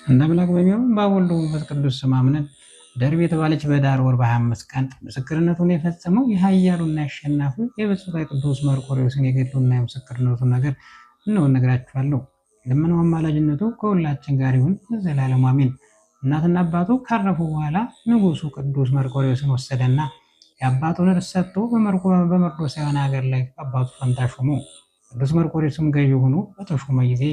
እንደ አምላክ በሚሆን በአብ ወልድ በመንፈስ ቅዱስ ስም አምነን ደርብ የተባለች በዳር ወር በ25 ቀን ምስክርነቱን የፈጸመው የኃያሉና ያሸናፊው የብፁዕ ቅዱስ መርቆሬዎስን የገድሉና የምስክርነቱን ነገር እነሆ እነግራችኋለሁ። ልመናው አማላጅነቱ ከሁላችን ጋር ይሁን ለዘላለሙ አሜን። እናትና አባቱ ካረፉ በኋላ ንጉሱ ቅዱስ መርቆሬዎስን ወሰደና የአባቱን ርስት ሰጥቶ በመርዶሳውያን ሀገር ላይ አባቱ ፈንታ ሾሞ። ቅዱስ መርቆሬዎስም ገዢ ሆኖ በተሾመ ጊዜ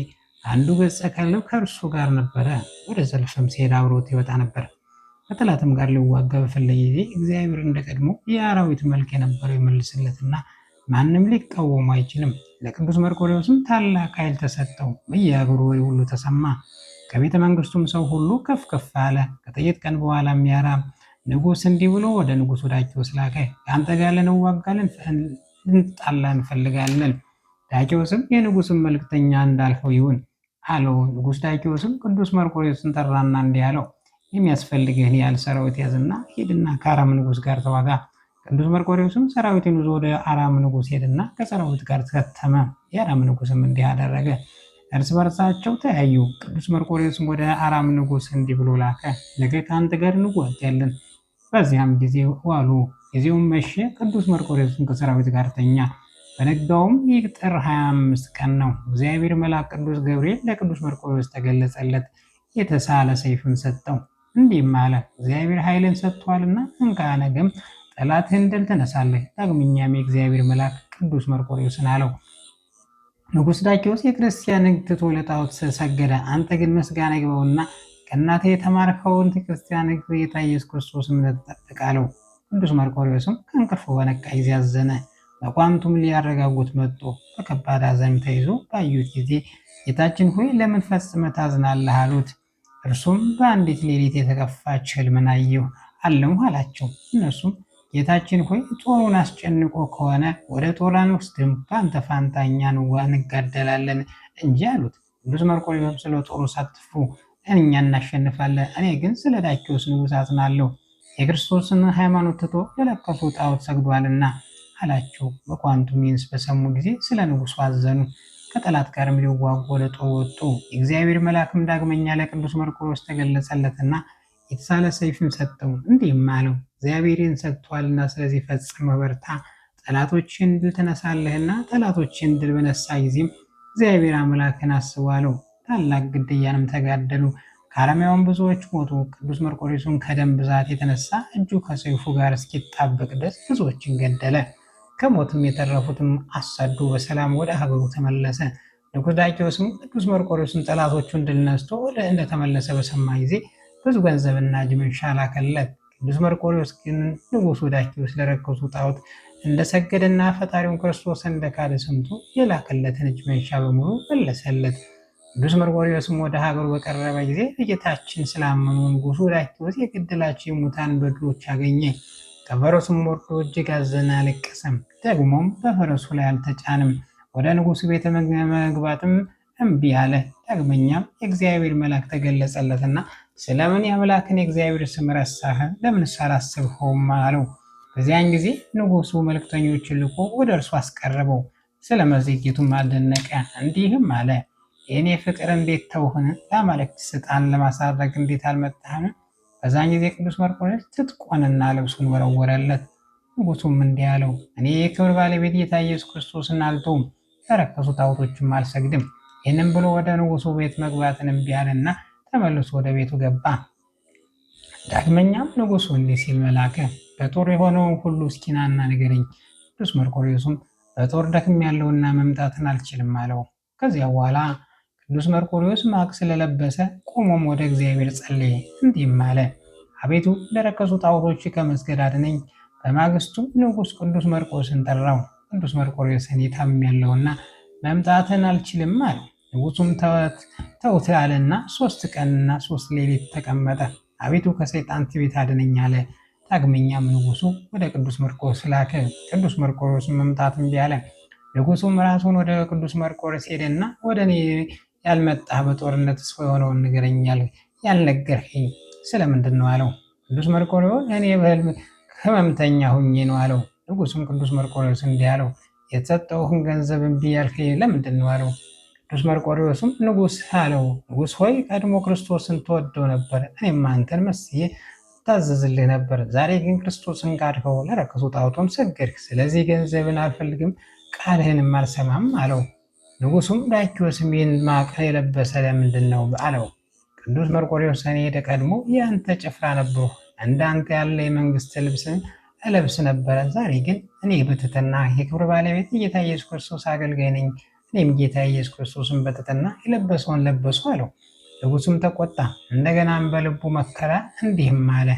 አንዱ ገጸ ከልብ ከእርሱ ጋር ነበረ። ወደ ሰልፍም ሲሄድ አብሮት ይወጣ ነበር። ከጠላትም ጋር ሊዋጋ በፈለገ ጊዜ እግዚአብሔር እንደቀድሞ የአራዊት መልክ የነበረው ይመልስለትና ማንም ሊቃወሙ አይችልም። ለቅዱስ መርቆሬዎስም ታላቅ ኃይል ተሰጠው። በየሀገሩ ወሬ ሁሉ ተሰማ። ከቤተ መንግስቱም ሰው ሁሉ ከፍ ከፍ አለ። ከጥቂት ቀን በኋላም የአራም ንጉሥ እንዲህ ብሎ ወደ ንጉሥ ዳኪዎስ ላከ። ከአንተ ጋር ልንዋጋለን ልንጣላ እንፈልጋለን። ዳኪዎስም የንጉሥን መልክተኛ እንዳልኸው ይሁን አለው። ንጉሥ ዳኪዎስም ቅዱስ መርቆሬዎስን ጠራና እንዲህ አለው፣ የሚያስፈልግህን ያህል ሰራዊት ያዝና ሂድና ከአራም ንጉሥ ጋር ተዋጋ። ቅዱስ መርቆሬዎስም ሰራዊትን ይዞ ወደ አራም ንጉሥ ሄድና ከሰራዊት ጋር ተከተመ። የአራም ንጉሥም እንዲህ አደረገ፣ እርስ በርሳቸው ተያዩ። ቅዱስ መርቆሬዎስም ወደ አራም ንጉሥ እንዲህ ብሎ ላከ፣ ነገ ከአንተ ጋር እንዋጋለን። በዚያም ጊዜ ዋሉ። ጊዜውም መሸ። ቅዱስ መርቆሬዎስም ከሰራዊት ጋር ተኛ። በነጋውም ጥር 25 ቀን ነው። እግዚአብሔር መልአክ ቅዱስ ገብርኤል ለቅዱስ መርቆሬዎስ ተገለጸለት፣ የተሳለ ሰይፍን ሰጠው። እንዲህም አለ፣ እግዚአብሔር ኃይልን ሰጥቷልና እንካ፣ ነገም ጠላትህን ድል ትነሳለህ። ዳግመኛም የእግዚአብሔር መልአክ ቅዱስ መርቆሬዎስን አለው፣ ንጉሥ ዳኪዎስ የክርስቲያን ሕግ ትቶ ለጣዖት ሰገደ። አንተ ግን ምስጋና ይግባውና ከእናትህ የተማርከውን የክርስቲያን ሕግ ጌታ ኢየሱስ ክርስቶስ እምነት ጠብቅ አለው። ቅዱስ መርቆሬዎስም ከእንቅልፉ በነቃ ጊዜ አዘነ። በቋንቱም ሊያረጋጉት መጡ። በከባድ ሐዘን ተይዞ ባዩት ጊዜ ጌታችን ሆይ ለምን ፈጽመህ ታዝናለህ? አሉት። እርሱም በአንዲት ሌሊት የተከፋች ሕልምን አየሁ አለምሁ አላቸው። እነሱም ጌታችን ሆይ ጦሩን አስጨንቆ ከሆነ ወደ ጦር አንወስድም፣ በአንተ ፋንታ እኛ እንጋደላለን እንጂ አሉት። ቅዱስ መርቆሬዎስም ስለ ጦሩ አትፍሩ፣ እኛ እናሸንፋለን። እኔ ግን ስለ ዳኪዎስ ንጉሥ አዝናለሁ፣ የክርስቶስን ሃይማኖት ትቶ ለለከፉ ጣዖት ሰግዷልና አላቸው። በቋንቱም ይህን በሰሙ ጊዜ ስለ ንጉሡ አዘኑ። ከጠላት ጋርም ሊዋጉ ወደ ጦር ወጡ። የእግዚአብሔር መልአክም ዳግመኛ ለቅዱስ መርቆሬዎስ ተገለጸለትና የተሳለ ሰይፍን ሰጠው። እንዲህም አለው፣ እግዚአብሔርን ሰጥቷልና ስለዚህ ፈጽመህ በርታ፣ ጠላቶችን ድል ትነሳለህና። ጠላቶችን ድል በነሳ ጊዜም እግዚአብሔር አምላክን አስቡ አለው። ታላቅ ግድያንም ተጋደሉ። ከአረማውያን ብዙዎች ሞቱ። ቅዱስ መርቆሬዎስም ከደም ብዛት የተነሳ እጁ ከሰይፉ ጋር እስኪጣበቅ ድረስ ብዙዎችን ገደለ። ከሞትም የተረፉትም አሳዶ በሰላም ወደ ሀገሩ ተመለሰ። ንጉሥ ዳኪዎስም ቅዱስ መርቆሬዎስን ጠላቶቹን ድል ነስቶ እንደተመለሰ በሰማ ጊዜ ብዙ ገንዘብና እጅ መንሻ ላከለት። ቅዱስ መርቆሬዎስ ግን ንጉሡ ዳኪዎስ ለረከሱ ጣዖት እንደሰገደና ፈጣሪውን ክርስቶስ እንደካደ ሰምቶ የላከለትን እጅ መንሻ በሙሉ መለሰለት። ቅዱስ መርቆሬዎስም ወደ ሀገሩ በቀረበ ጊዜ በጌታችን ስላመኑ ንጉሡ ዳኪዎስ የገደላቸው የሙታን በድሎች አገኘ። ከፈረሱም ወርዶ እጅግ አዘነ፣ አለቀሰም። ደግሞም በፈረሱ ላይ አልተጫንም። ወደ ንጉሥ ቤተ መግባትም እምቢ አለ። ዳግመኛም የእግዚአብሔር መልአክ ተገለጸለትና ስለምን የአምላክን የእግዚአብሔር ስም ረሳህ? ለምን አላሰብኸውም? አለው። በዚያን ጊዜ ንጉሡ መልክተኞችን ልኮ ወደ እርሱ አስቀረበው። ስለ መዘግየቱም አልደነቀ። እንዲህም አለ፣ የእኔ ፍቅር እንዴት ተውህን? ለአማልክት ስልጣን ለማሳረግ እንዴት አልመጣህን? በዛን ጊዜ ቅዱስ መርቆሬዎስ ትጥቁንና ልብሱን ወረወረለት። ንጉሡም እንዲህ አለው፣ እኔ የክብር ባለቤት ጌታ ኢየሱስ ክርስቶስን አልተውም፣ ለረከሱ ጣዖቶችም አልሰግድም። ይህንም ብሎ ወደ ንጉሡ ቤት መግባትን እምቢ አለና ተመልሶ ወደ ቤቱ ገባ። ዳግመኛም ንጉሡ እንዲህ ሲል መላከ፣ በጦር የሆነውን ሁሉ እስኪናና ንገረኝ። ቅዱስ መርቆሬዎስም በጦር ደክሜያለሁና መምጣትን አልችልም አለው። ከዚያ በኋላ ቅዱስ መርቆሬዎስ ማቅ ስለለበሰ ቆሞም ወደ እግዚአብሔር ጸለየ። እንዲህም አለ፣ አቤቱ ለረከሱ ጣዖቶች ከመስገድ አድነኝ። በማግስቱ ንጉሥ ቅዱስ መርቆሬዎስን ጠራው። ቅዱስ መርቆሬዎስን ታምሜያለሁና መምጣትን አልችልም አለው። ንጉሡም ተውት አለና 3 ቀንና 3 ሌሊት ተቀመጠ። አቤቱ ከሰይጣን ትዕቢት አድነኝ አለ። ዳግመኛም ንጉሡ ወደ ቅዱስ መርቆሬዎስ ላከ። ቅዱስ መርቆሬዎስን መምጣት እምቢ አለ። ንጉሡም ራሱን ወደ ቅዱስ መርቆሬዎስ ሄደና ወደ እኔ ያልመጣህ በጦርነት የሆነውን ንገረኝ፣ ያልነገርኸኝ ስለምንድን ነው አለው። ቅዱስ መርቆሬዎስ እኔ በሕልም ሕመምተኛ ሁኜ ነው አለው። ንጉሡም ቅዱስ መርቆሬዎስ እንዲህ አለው፣ የተሰጠውህን ገንዘብ እምቢ ያልከኝ ለምንድን ነው አለው። ቅዱስ መርቆሬዎስም ንጉሥ አለው፣ ንጉሥ ሆይ ቀድሞ ክርስቶስን ትወደው ነበር፣ እኔም አንተን መስዬ ታዘዝልህ ነበር። ዛሬ ግን ክርስቶስን ካድኸው፣ ለረከሱ ጣዖቶም ሰገድህ። ስለዚህ ገንዘብን አልፈልግም፣ ቃልህንም አልሰማም አለው። ንጉሱም ዳኪዎስም ይህን ማቅ የለበሰ ለምንድን ነው አለው። ቅዱስ መርቆሬዎስ እኔ ቀድሞ የአንተ ጭፍራ ነበርሁ፣ እንዳንተ ያለ የመንግስት ልብስን እለብስ ነበረ። ዛሬ ግን እኔ በትሕትና የክብር ባለቤት ጌታ ኢየሱስ ክርስቶስ አገልጋይ ነኝ። እኔም ጌታ ኢየሱስ ክርስቶስን በትሕትና የለበሰውን ለበሱ አለው። ንጉሱም ተቆጣ፣ እንደገናም በልቡ መከረ፣ እንዲህም አለ፣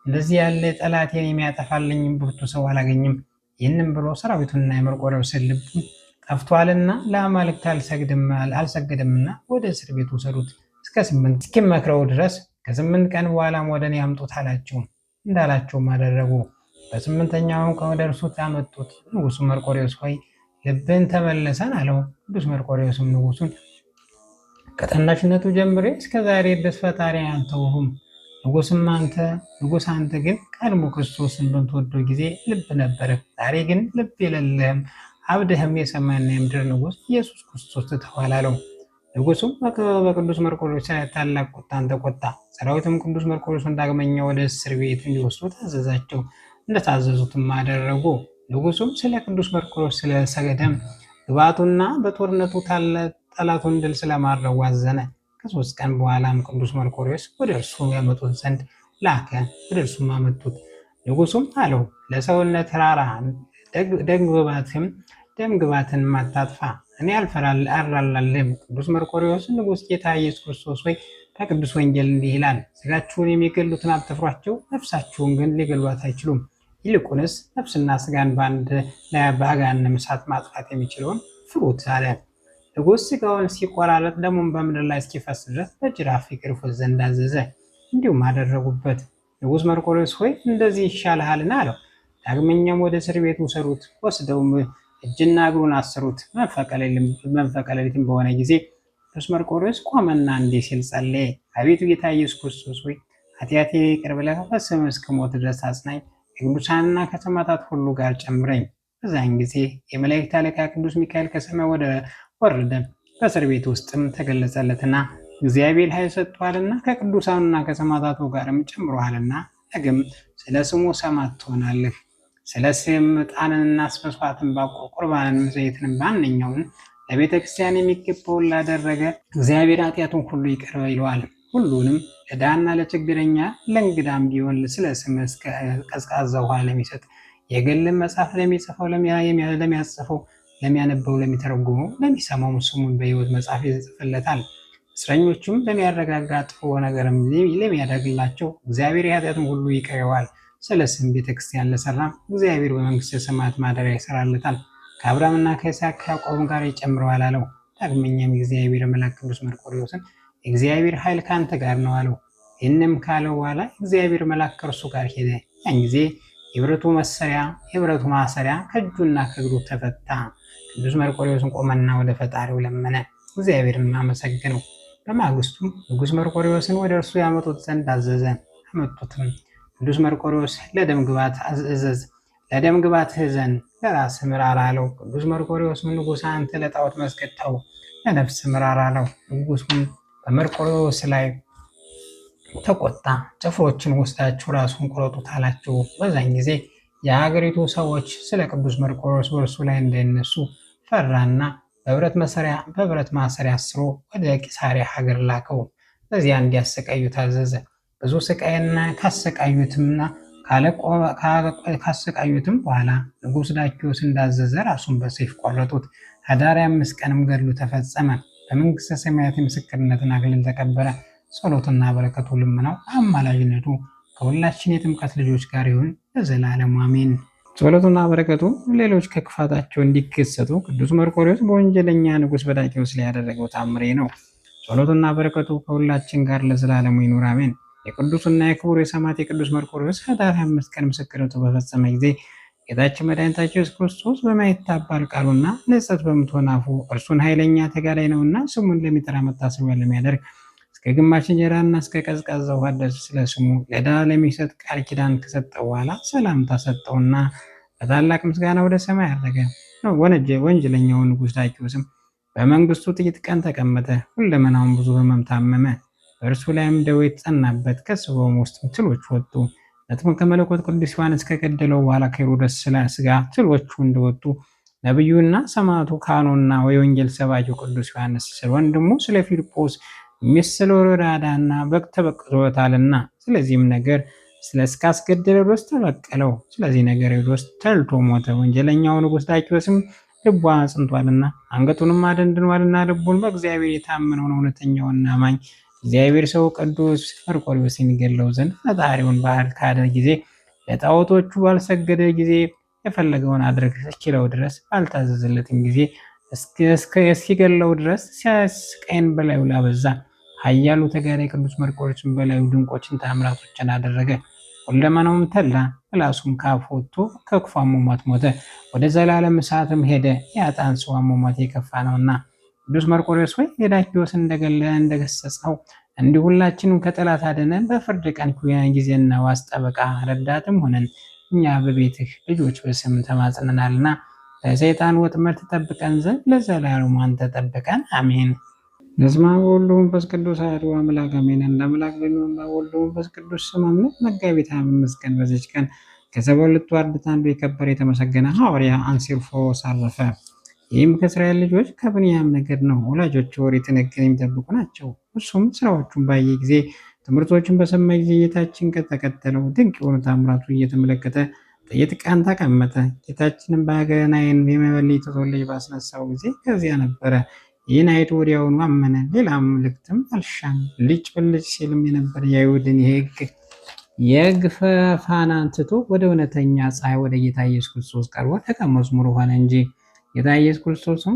እንደዚህ ያለ ጠላቴን የሚያጠፋልኝ ብርቱ ሰው አላገኝም። ይህንም ብሎ ሰራዊቱንና የመርቆሬዎስን ልብ ጠፍቷልና ለአማልክት አልሰገድምና ወደ እስር ቤት ውሰዱት እስከ 8 እስኪመክረው ድረስ ከ8 ቀን በኋላም ወደ እኔ አምጡት አላቸው። እንዳላቸውም አደረጉ። በ8ኛውም ቀን ወደ እርሱ አመጡት። ንጉሱ መርቆሬዎስ ሆይ ልብን ተመለሰን አለው። ቅዱስ መርቆሬዎስም ንጉሱን ከታናሽነቱ ጀምሬ እስከ ዛሬ ድረስ ፈጣሪ አልተውሁም። ንጉስ አንተ ግን ቀድሞ ክርስቶስን በምትወደው ጊዜ ልብ ነበረህ፣ ዛሬ ግን ልብ የሌለህም አብደህም የሰማይና የምድር ንጉስ ኢየሱስ ክርስቶስ ትተኸዋል አለው። ንጉሱም በቅዱስ መርቆሬዎስ ላይ ታላቅ ቁጣን ተቆጣ። ሰራዊትም ቅዱስ መርቆሬዎስን ዳግመኛ ወደ እስር ቤት እንዲወስዱ ታዘዛቸው። እንደታዘዙትም አደረጉ። ንጉሱም ስለ ቅዱስ መርቆሬዎስ ስለ ሰገደም ግባቱና በጦርነቱ ጠላቱን ድል ስለማድረጉ አዘነ። ከ3 ቀን በኋላም ቅዱስ መርቆሬዎስ ወደ እርሱ ያመጡት ዘንድ ላከ። ወደ እርሱም አመጡት። ንጉሱም አለው፣ ለሰውነት ራራ፣ ደም ግባትን ማታጥፋ፣ እኔ አልራራልህም። ቅዱስ መርቆሬዎስ ንጉሥ ጌታ ኢየሱስ ክርስቶስ ሆይ በቅዱስ ወንጌል እንዲህ ይላል፣ ስጋችሁን የሚገሉትን አትፍሯቸው፣ ነፍሳችሁን ግን ሊገሏት አይችሉም። ይልቁንስ ነፍስና ስጋን በአንድ ላይ በገሃነመ እሳት ማጥፋት የሚችለውን ፍሩት አለ። ንጉሥ ስጋውን ሲቆራረጥ ደሙን በምድር ላይ እስኪፈስ ድረስ በጅራፍ ይገርፉት ዘንድ አዘዘ። እንዲሁም አደረጉበት። ንጉሥ መርቆሬዎስ ሆይ እንደዚህ ይሻልሃልን አለው። ዳግመኛም ወደ እስር ቤት ውሰዱት። ወስደውም እጅና እግሩን አሰሩት። መንፈቀ ሌሊትም በሆነ ጊዜ ቅዱስ መርቆሬዎስ ቆመና እንዲህ ሲል ጸለየ። አቤቱ ጌታ ኢየሱስ ክርስቶስ ሆይ ኃጢአቴን ይቅር ብለህ በስምህ እስክሞት ድረስ አጽናኝ፣ ከቅዱሳንና ከሰማዕታት ሁሉ ጋር ጨምረኝ። በዛን ጊዜ የመላእክት አለቃ ቅዱስ ሚካኤል ከሰማይ ወረደ። በእስር ቤት ውስጥም ተገለጸለትና እግዚአብሔር ኃይል ሰጥቷልና ከቅዱሳኑና ከሰማዕታቱ ጋርም ጨምሮሃልና ዳግም ስለ ስሙ ሰማዕት ትሆናለህ። ስለ ስም ዕጣንንና መስዋዕትን ቁርባንን ዘይትን ማንኛውን ለቤተ ክርስቲያን የሚገባውን ላደረገ እግዚአብሔር ኃጢአቱን ሁሉ ይቅር ይለዋል። ሁሉንም ለድሃና ለችግረኛ ለእንግዳም ቢሆን ስለ ስም ቀዝቃዛ ውሃ ለሚሰጥ የግልን መጽሐፍ ለሚጽፈው ለሚያጽፈው ለሚያነበው ለሚተረጉመው ለሚሰማው ስሙን በሕይወት መጽሐፍ ይጽፍለታል። እስረኞቹም ለሚያረጋጋ ጥፎ ነገርም ለሚያደርግላቸው እግዚአብሔር የኃጢአቱን ሁሉ ይቅር ይለዋል። ስለ ስም ቤተክርስቲያን ለሰራ እግዚአብሔር በመንግስተ ሰማያት ማደሪያ ይሰራለታል፣ ከአብርሃምና ከይስሐቅ ከያዕቆብም ጋር ይጨምረዋል አለው። ዳግመኛም የእግዚአብሔር መልአክ ቅዱስ መርቆሬዎስን የእግዚአብሔር ኃይል ከአንተ ጋር ነው አለው። ይህንም ካለው በኋላ እግዚአብሔር መልአክ ከእርሱ ጋር ሄደ። ያን ጊዜ የብረቱ ማሰሪያ ከእጁና ከእግሩ ተፈታ። ቅዱስ መርቆሬዎስን ቆመና ወደ ፈጣሪው ለመነ፣ እግዚአብሔርን አመሰገነው። በማግስቱም ንጉሥ መርቆሬዎስን ወደ እርሱ ያመጡት ዘንድ አዘዘ። አመጡትም። ቅዱስ መርቆሬዎስ ለደም ግባት እዘን፣ ለራስ ምራራ አለው። ቅዱስ መርቆሬዎስም ንጉሥ አንተ ለጣዖት መስገድ ተው፣ ለነፍስ ምራራ አለው። ንጉሡም በመርቆሬዎስ ላይ ተቆጣ። ጭፍሮችን ወስዳችሁ ራሱን ቁረጡት አላቸው። በዛን ጊዜ የሀገሪቱ ሰዎች ስለ ቅዱስ መርቆሬዎስ በእርሱ ላይ እንዳይነሱ ፈራና በብረት ማሰሪያ አስሮ ወደ ቂሳሪያ ሀገር ላከው። በዚያ እንዲያሰቃዩ ታዘዘ። ብዙ ስቃይና ካሰቃዩትም በኋላ ንጉሥ ዳኪዎስ እንዳዘዘ ራሱን በሰይፍ ቆረጡት። ኅዳር 5 ቀንም ገድሉ ተፈጸመ። በመንግስተ ሰማያት የምስክርነትን አክሊል ተቀበለ። ጸሎትና በረከቱ ልመናው አማላጅነቱ ከሁላችን የጥምቀት ልጆች ጋር ይሁን ለዘላለሙ አሜን። ጸሎቱና በረከቱ ሌሎች ከክፋታቸው እንዲገሰጡ ቅዱስ መርቆሬዎስ በወንጀለኛ ንጉሥ በዳኪዎስ ላይ ያደረገው ታምሬ ነው። ጸሎቱና በረከቱ ከሁላችን ጋር ለዘላለሙ ይኑር አሜን። የቅዱስና የክቡር የሰማዕት የቅዱስ መርቆሬዎስ ኅዳር 5 ቀን ምስክርነቱ በፈጸመ ጊዜ ጌታችን መድኃኒታችን ኢየሱስ ክርስቶስ በማይታበል ቃሉና ንጽሕት በምትሆን አፉ እርሱን ኃይለኛ ተጋዳይ ነውና ስሙን ለሚጠራ መታሰቢያ ለሚያደርግ እስከ ግማሽ እንጀራና እስከ ቀዝቃዛ ውሃ ድረስ ስለ ስሙ ለድሃ ለሚሰጥ ቃል ኪዳን ከሰጠው በኋላ ሰላምታ ሰጠውና በታላቅ ምስጋና ወደ ሰማይ አረገ። ወንጀለኛውን ንጉሥ ዳኪዎስም በመንግስቱ ጥቂት ቀን ተቀመጠ። ሁለመናውን ብዙ ሕመም ታመመ። በእርሱ ላይም ደዌ ጸናበት። ከስጋውም ውስጥ ትሎች ወጡ። መጥምቀ መለኮት ቅዱስ ዮሐንስ ከገደለው በኋላ ከሄሮድስ ስጋ ትሎቹ እንደወጡ ነቢዩና ሰማዕቱ ካህኑና የወንጌል ሰባኪው ቅዱስ ዮሐንስ ስለ ወንድሙ ስለ ፊልጶስ ሚስት ስለ ወሮዳዳና በግ ተበቅቶታልና ስለዚህም ነገር እስካስገደለ ድረስ ተበቀለው። ስለዚህ ነገር ሄሮድስ ተልቶ ሞተ። ወንጀለኛው ንጉሥ ዳኪዎስም ልቡ አጽንቷልና አንገቱንም አደንድኗልና ልቡን በእግዚአብሔር የታመነውን እውነተኛውና አማኝ እግዚአብሔር ሰው ቅዱስ መርቆሬዎስን ይገድለው ዘንድ ፈጣሪውን ካደ ጊዜ ለጣዖቶቹ ባልሰገደ ጊዜ የፈለገውን አድርግ እስኪለው ድረስ ባልታዘዘለትም ጊዜ እስኪገድለው ድረስ ሲያስቀይን በላዩ ላበዛ ኃያሉ ተጋዳይ ቅዱስ መርቆሬዎስን በላዩ ድንቆችን ተአምራቶችን አደረገ። ሁለመናውም ተላ፣ ምላሱም ከአፉ ወጥቶ ከክፉ አሟሟት ሞተ። ወደ ዘላለም እሳትም ሄደ። የኃጥአን ሰው አሟሟት የከፋ ነውና። ቅዱስ መርቆሬዎስ ሆይ የዳኪዎስ እንደገሰጸው እንዲሁ ሁላችንም ከጠላት አድነን። በፍርድ ቀን ጊዜና ዋስ ጠበቃ ረዳትም ሆነን እኛ በቤትህ ልጆች በስም ተማጽነናልና ከሰይጣን ወጥመድ ተጠብቀን ዘንድ ለዘላለሙ አንተ ጠብቀን፣ አሜን። በስመ አብ ወወልድ ወመንፈስ ቅዱስ አሐዱ አምላክ አሜን። አንድ አምላክ በሚሆን በወልድ ወመንፈስ ቅዱስ ስም አምነን መጋቢት 25 ቀን በዚች ቀን ከ72ቱ አርድእት አንዱ የከበረ የተመሰገነ ሐዋርያ አንሲፎሮስ አረፈ። ይህም ከእስራኤል ልጆች ከብንያም ነገድ ነው። ወላጆቹ ኦሪትን ሕግን የሚጠብቁ ናቸው። እርሱም ስራዎቹን ባየ ጊዜ ትምህርቶችን በሰማ ጊዜ ጌታችን ከተከተለው ድንቅ የሆኑ ታምራቱ እየተመለከተ ጥቂት ቀን ተቀመጠ። ጌታችንም በሀገረ ናይን የመበለቲቱን ልጅ ባስነሳው ጊዜ ከዚያ ነበረ። ይህን አይቶ ወዲያውኑ አመነ። ሌላ ምልክትም አልሻም። ልጭ ብልጭ ሲልም የነበረ የአይሁድን የሕግ ፋናን ትቶ ወደ እውነተኛ ፀሐይ ወደ ጌታ ኢየሱስ ክርስቶስ ቀርቦ ደቀ መዝሙር ሆነ እንጂ። ጌታ ኢየሱስ ክርስቶስም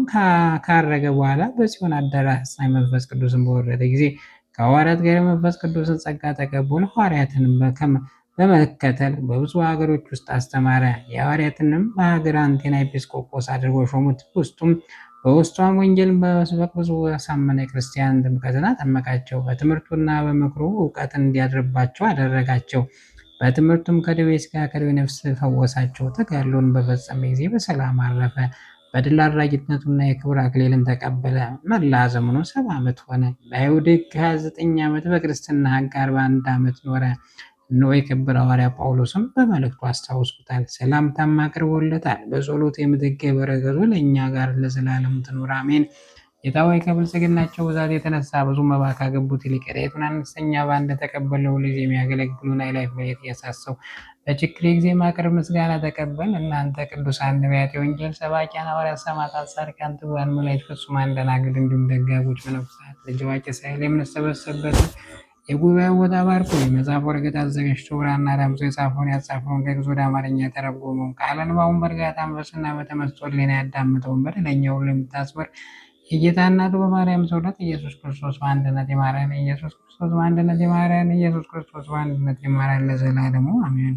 ካረገ በኋላ በጽዮን አዳራሽ ፀሐይ መንፈስ ቅዱስን በወረደ ጊዜ ከሐዋርያት ጋር መንፈስ ቅዱስን ጸጋ ተቀብሎ ሐዋርያትንም በመከተል በብዙ ሀገሮች ውስጥ አስተማረ። የሐዋርያትንም በሀገር አንቴና ኤጲስቆጶስ አድርጎ ሾሙት። በውስጧም ወንጌልን በመስበክ ብዙ ያሳመነ ክርስቲያን ጥምቀትን አጠመቃቸው። በትምህርቱና በምክሩ እውቀትን እንዲያድርባቸው አደረጋቸው። በትምህርቱም ከደዌ ሥጋ ከደዌ ነፍስ ፈወሳቸው። ተጋድሎን በፈጸመ ጊዜ በሰላም አረፈ። በድል አድራጊነቱና የክብር አክሊልን ተቀበለ። መላ ዘመኑ 70 ዓመት ሆነ። በአይሁድ ሕግ 29 ዓመት፣ በክርስትና ሕግ 41 ዓመት ኖረ። እነሆ የከበረ ሐዋርያ ጳውሎስም በመልእክቱ አስታውሶታል፣ ሰላምታም አቅርቦለታል። በጸሎት የምትገኝ በረከቱ ለእኛ ጋር ለዘላለም ትኑር አሜን። ጌታ ሆይ ከብልጽግናቸው ብዛት የተነሳ ብዙ መባ ካገቡት ይልቅ የዳይቱን አነስተኛ ባንድ ተቀበለው ልጅ የሚያገለግሉን አይላፍ በየት እያሳሰው በችግሬ ጊዜ ማቅረብ ምስጋና ተቀበል። እናንተ ቅዱሳን ነቢያት፣ የወንጌል ሰባኪያን ሐዋርያት፣ ሰማዕታት፣ ጻድቃን፣ ትጉሃን መላእክት፣ ፍጹማን ደናግል እንዲሁም ደጋጎች መነኮሳት ልጅ አዋቂ ሳይል የምንሰበሰብበት የጉባኤው ቦታ ባርኮ የመጽሐፍ ወረቀት አዘጋጅቶ ብራና ዳምጾ የጻፈውን ያጻፈውን ከግዕዝ ወደ አማርኛ የተረጎመውን ቃለ ንባቡን በእርጋታ መንፈስና በተመስጦ ሕሊና ያዳመጠውን በደለኛው ሁሉ የምታስምር የጌታ እናቱ በማርያም ሰውነት ኢየሱስ ክርስቶስ በአንድነት የማረን፣ ኢየሱስ ክርስቶስ በአንድነት የማረን፣ ኢየሱስ ክርስቶስ በአንድነት የማረን ለዘላለሙ አሜን።